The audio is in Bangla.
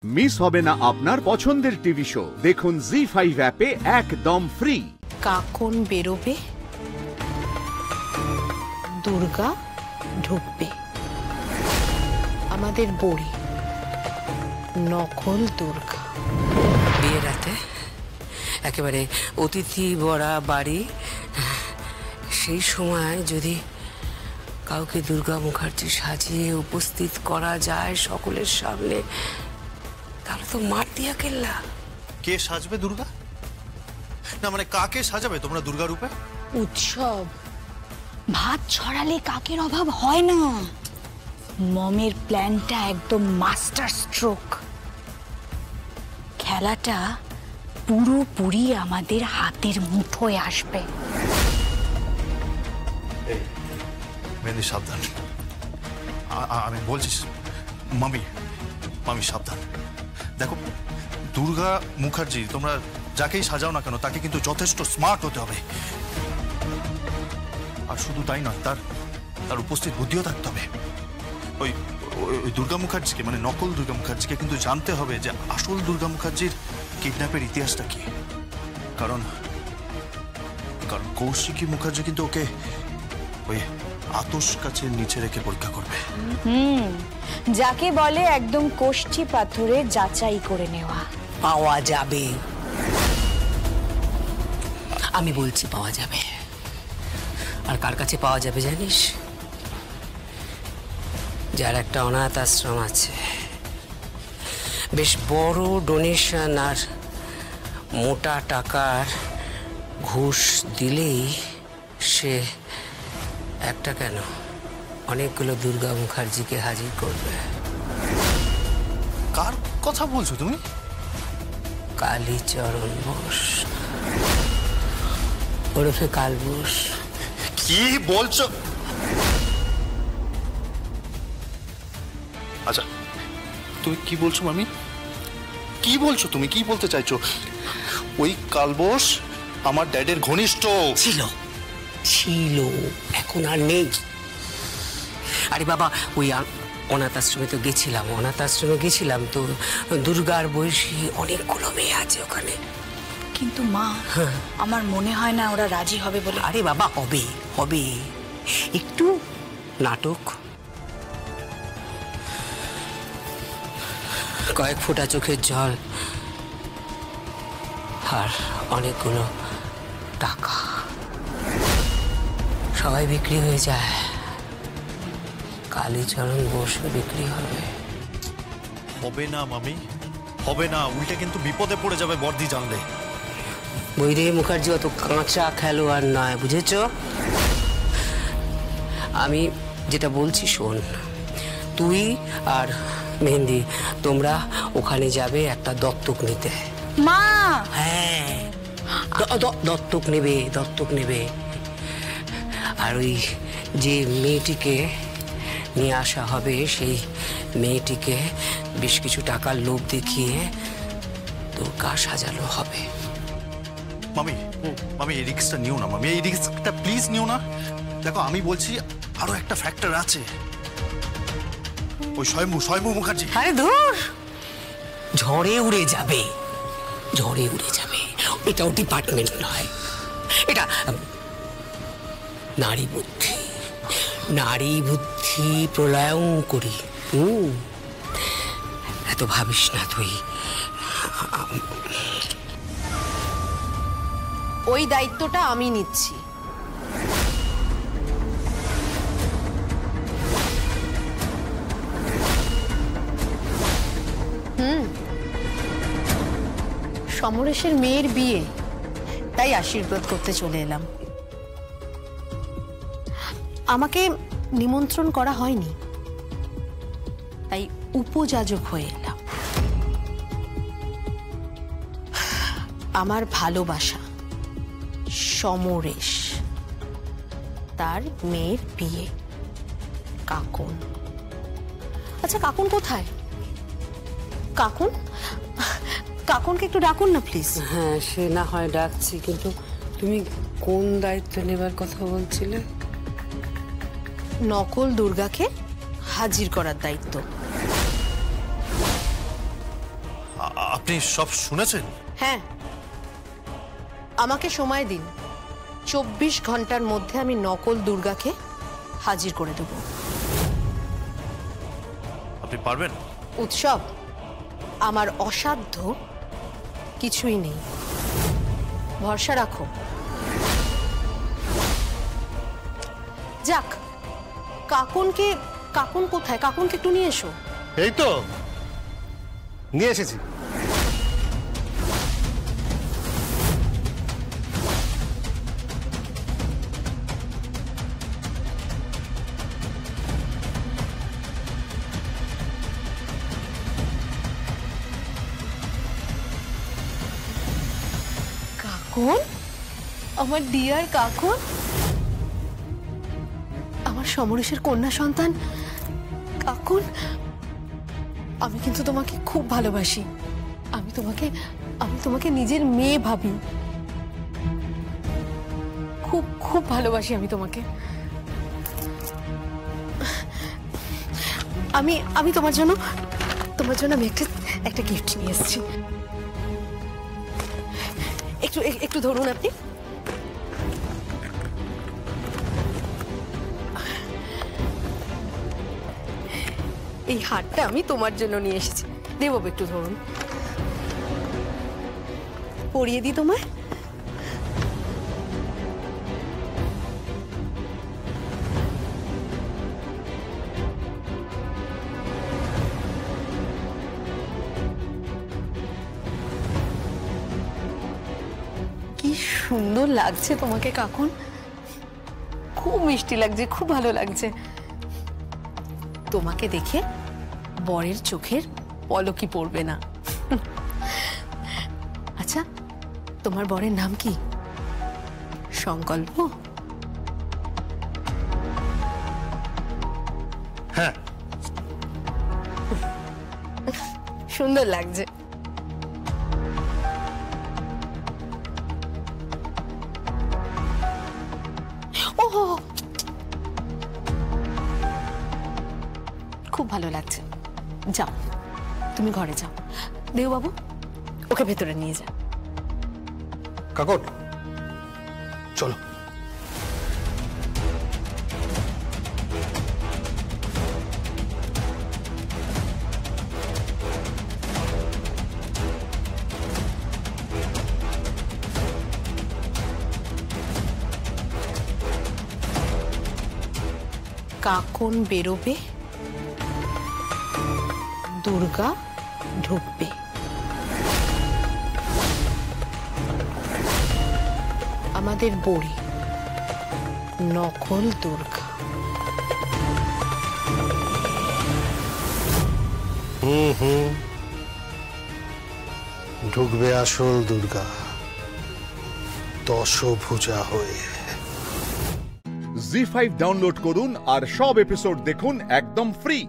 মিস হবে না আপনার পছন্দের টিভি শো। দেখুন জি5 অ্যাপে একদম ফ্রি। কাকন বেরোবে, দুর্গা ঢুকবে, আমাদের বড়ি নকল দুর্গা। বিয়ের রাতে একেবারে অতিথি ভরা বাড়ি, সেই সময় যদি কাউকে দুর্গা মুখার্জি সাজিয়ে উপস্থিত করা যায় সকলের সামনে, তাহলে তো মার দিয়া কেল্লা। কে সাজবে দুর্গা? না মানে কাকে সাজাবে তোমরা দুর্গা রূপে? উৎসব, ভাত ছড়ালে কাকের অভাব হয় না। মমের প্ল্যানটা একদম মাস্টার স্ট্রোক। খেলাটা পুরোপুরি আমাদের হাতের মুঠোয় আসবে। মেহেন্দি সাবধান, আমি বলছি মামি, মামি সাবধান। দেখো দুর্গা মুখার্জি তোমরা যাকেই সাজাও না কেন তাকে কিন্তু যথেষ্ট স্মার্ট হতে হবে। আর শুধু তাই নয়, তার উপস্থিত বুদ্ধিও থাকতে হবে। ওই দুর্গা মুখার্জিকে মানে নকল দুর্গা মুখার্জিকে কিন্তু জানতে হবে যে আসল দুর্গা মুখার্জির কিডন্যাপের ইতিহাসটা কি। কারণ কৌশিকী মুখার্জি কিন্তু ওকে ওই আতস কাছের নিচে রেখে পরীক্ষা করবে। যাকে বলে একদম কোষ্ঠী পাথরে যাচাই করে নেওয়া। পাওয়া যাবে, আমি বলছি পাওয়া যাবে। আর কার কাছে পাওয়া যাবে জানিস? যার একটা অনাথ আশ্রম আছে, বেশ বড় ডোনেশন আর মোটা টাকার ঘুষ দিলেই সে একটা কেন অনেকগুলো দুর্গা মুখার্জিকে হাজির করবে। কার কথা বলছো তুমি? কালীচরণ বোস, ওরফে কালবোস। কি বলছো? আচ্ছা তুমি কি বলছো মামি? কি বলছো তুমি? কি বলতে চাইছো? ওই কালবোস আমার ড্যাডের ঘনিষ্ঠ ছিল, এখন আর নেই। আরে বাবা, ওই অনাথ আশ্রমে তো গেছিলাম, তো দুর্গার বয়সী অনেকগুলো মেয়ে আছে ওখানে। কিন্তু মা, আমার মনে হয় না ওরা রাজি হবে বলে। আরে বাবা, হবে একটু নাটক, কয়েক ফোঁটা চোখের জল আর অনেকগুলো টাকা, সবাই বিক্রি হয়ে যায়। কালীচরণ বসে বিক্রি হবে। হবে না মামি, হবে না। উল্টে কিন্তু বিপদে পড়ে যাবে বর্দি জানলে। বৈরে মুখার্জি অত কাঁচা খেলোয়াড় নয়, বুঝেছ? আমি যেটা বলছি শোন, তুই আর মেহেন্দি তোমরা ওখানে যাবে একটা দত্তক নিতে। মা, হ্যাঁ, দত্তক নেবে। আর ওই যে মেয়েটিকে নিয়ে আসা হবে, সেই মেয়েটিকে বেশ কিছু টাকার লোভ দেখিয়ে দুর্গা সাজানো হবে। মামি এই রিস্কটা নিও না মামি, এই রিস্কটা প্লিজ নিও না। দেখো আমি বলছি আরো একটা ফ্যাক্টর আছে, ওই স্বয়ম্ভু মুখার্জি। আরে ধুর, ঝড়ে উড়ে যাবে। এটাও ডিপার্টমেন্ট নয়, এটা নারী বুদ্ধি প্রলয়ঙ্করী। এত ভাবিস না তুই। ওই দায়িত্বটা আমি নিচ্ছি। সমরেশের মেয়ের বিয়ে, তাই আশীর্বাদ করতে চলে এলাম। আমাকে নিমন্ত্রণ করা হয়নি, তাই উপযাজক হয়ে এলাম। আমার ভালোবাসা সমরেশ, তার মেয়ের বিয়ে। কাকন, আচ্ছা কাকন কোথায়? কাকনকে একটু ডাকুন না প্লিজ। হ্যাঁ, সে না হয় ডাকছি, কিন্তু তুমি কোন দায়িত্ব নেবার কথা বলছিলে? নকল দুর্গাকে হাজির করার দায়িত্ব। আপনি সব শুনেছেন? হ্যাঁ, আমাকে সময় দিন, 24 ঘন্টার মধ্যে আমি নকল দুর্গাকে হাজির করে দেব। আপনি পারবেন? উৎসব, আমার অসাধ্য কিছুই নেই, ভরসা রাখো। যাক, কাকুন কোথায়? কাকুনকে একটু নিয়ে এসো। এই তো নিয়ে এসেছি। কাকুন, আমার ডিয়ার কাকুন, আমার সমরেশের কন্যা সন্তান কাকুন, আমি কিন্তু তোমাকে খুব ভালোবাসি। আমি তোমাকে নিজের মেয়ে ভাবি। খুব খুব ভালোবাসি আমি তোমাকে। আমি তোমার জন্য আমি একটা গিফট নিয়ে এসেছি। একটু ধরুন আপনি। এই হারটা আমি তোমার জন্য নিয়ে এসেছি। দেব, একটু ধরুন, পরিয়ে দিই তোমায়। কি সুন্দর লাগছে তোমাকে কাকুন, খুব মিষ্টি লাগছে, খুব ভালো লাগছে। তোমাকে দেখে বরের চোখের পলকই পড়বে না। আচ্ছা, তোমার বরের নাম কি? সংকল্প? হ্যাঁ, সুন্দর লাগছে। ওহো, খুব ভালো লাগছে। যাও, তুমি ঘরে যাও। দেববাবু, ওকে ভেতরে নিয়ে যা। কাকন চলো। কাকন বেরোবে, দুর্গা ঢুকবে। আমাদের বড়ি নকল দুর্গা। ঢুকবে আসল দুর্গা, দশভুজা হয়ে। জি5 ডাউনলোড করুন আর সব এপিসোড দেখুন একদম ফ্রি।